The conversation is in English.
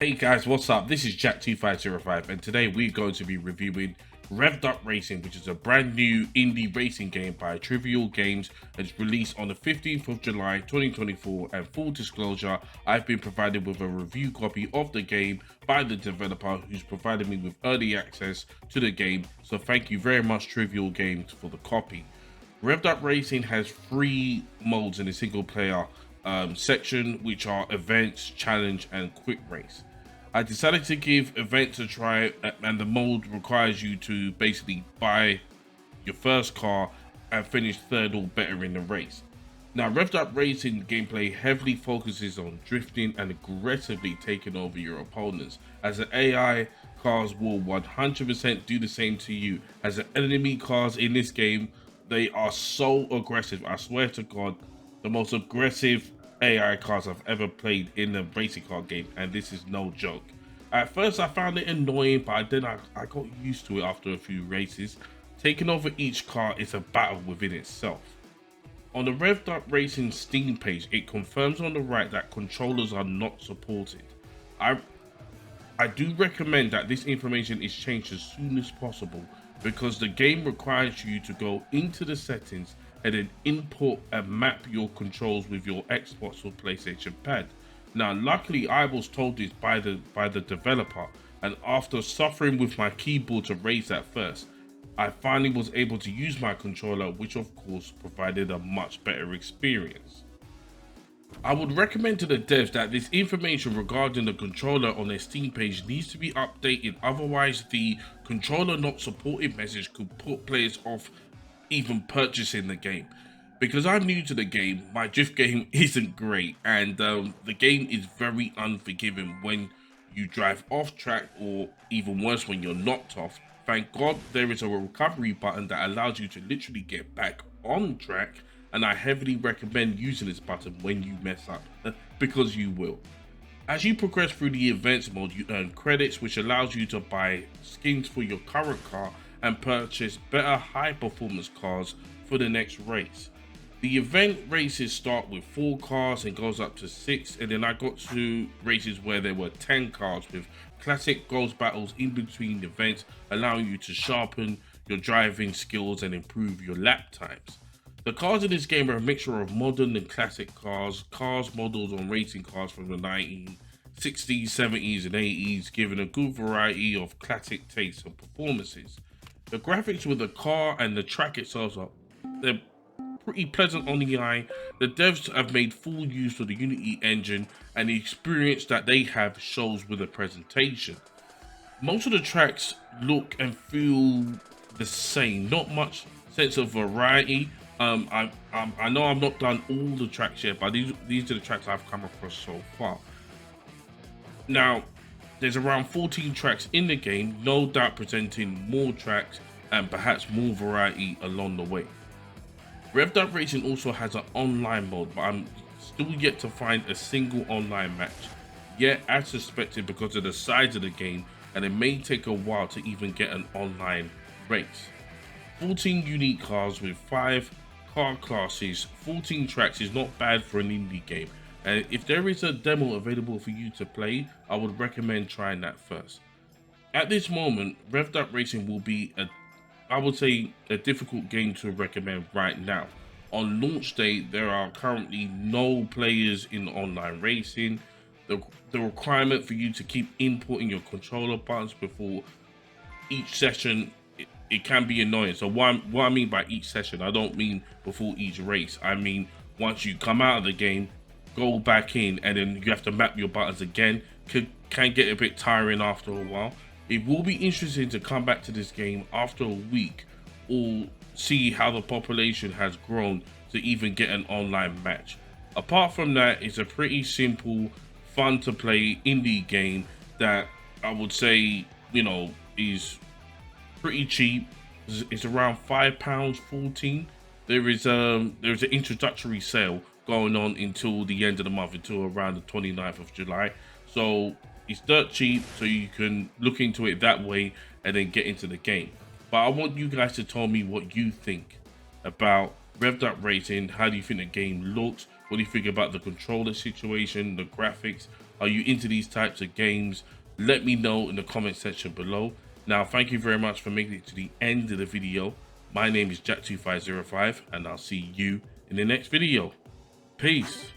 Hey guys, what's up? This is Jack2505 and today we're going to be reviewing REV'D Up Racing, which is a brand new indie racing game by Trivial Games. It's released on the 15th of July 2024, and full disclosure, I've been provided with a review copy of the game by the developer who's provided me with early access to the game, so thank you very much Trivial Games for the copy. REV'D Up Racing has 3 modes in a single player section, which are events, challenge and quick race. I decided to give events a try, and the mode requires you to basically buy your first car and finish third or better in the race. Now, REV'D Up Racing gameplay heavily focuses on drifting and aggressively taking over your opponents, as the AI cars will 100% do the same to you. As the enemy cars in this game, they are so aggressive. I swear to God, the most aggressive AI cars I've ever played in a racing car game, and this is no joke. At first I found it annoying, but then I got used to it after a few races. Taking over each car is a battle within itself. On the REV'D Up Racing Steam page, it confirms on the right that controllers are not supported. I do recommend that this information is changed as soon as possible, because the game requires you to go into the settings and then input and map your controls with your Xbox or PlayStation pad. Now, luckily, I was told this by the developer, and after suffering with my keyboard to raise that first, I finally was able to use my controller, which of course provided a much better experience. I would recommend to the devs that this information regarding the controller on their Steam page needs to be updated, otherwise the controller not supported message could put players off even purchasing the game. Because I'm new to the game, my drift game isn't great, and the game is very unforgiving when you drive off track, or even worse, when you're knocked off. Thank God there is a recovery button that allows you to literally get back on track, and I heavily recommend using this button when you mess up, because you will. As you progress through the events mode, you earn credits, which allows you to buy skins for your current car and purchase better high performance cars for the next race. The event races start with 4 cars and goes up to 6, and then I got to races where there were 10 cars with classic ghost battles in between events, allowing you to sharpen your driving skills and improve your lap times. The cars in this game are a mixture of modern and classic cars modeled on racing cars from the 1960s, 70s and 80s, giving a good variety of classic tastes and performances. The graphics with the car and the track itself they're pretty pleasant on the eye. The devs have made full use of the Unity engine, and the experience that they have shows with the presentation. Most of the tracks look and feel the same, not much sense of variety. I know I've not done all the tracks yet, but these are the tracks I've come across so far. Now, there's around 14 tracks in the game, no doubt presenting more tracks and perhaps more variety along the way. REV'D Up Racing also has an online mode, but I'm still yet to find a single online match. Yet, as suspected, because of the size of the game, and it may take a while to even get an online race. 14 unique cars with 5 car classes, 14 tracks is not bad for an indie game. And if there is a demo available for you to play, I would recommend trying that first. At this moment, REV'D Up Racing will be I would say a difficult game to recommend right now. On launch day, there are currently no players in online racing. The requirement for you to keep inputting your controller buttons before each session, it can be annoying. So what I mean by each session, I don't mean before each race. I mean once you come out of the game, go back in, and then you have to map your buttons again. Can get a bit tiring after a while. It will be interesting to come back to this game after a week, or see how the population has grown to even get an online match. Apart from that, it's a pretty simple, fun to play indie game that I would say, is pretty cheap. It's around £5.14. There's an introductory sale going on until the end of the month, until around the 29th of July. So it's dirt cheap, so you can look into it that way and then get into the game. But I want you guys to tell me what you think about REV'D Up Racing. How do you think the game looks? What do you think about the controller situation, the graphics? Are you into these types of games? Let me know in the comment section below. Now, thank you very much for making it to the end of the video. My name is Jack2505, and I'll see you in the next video. Peace.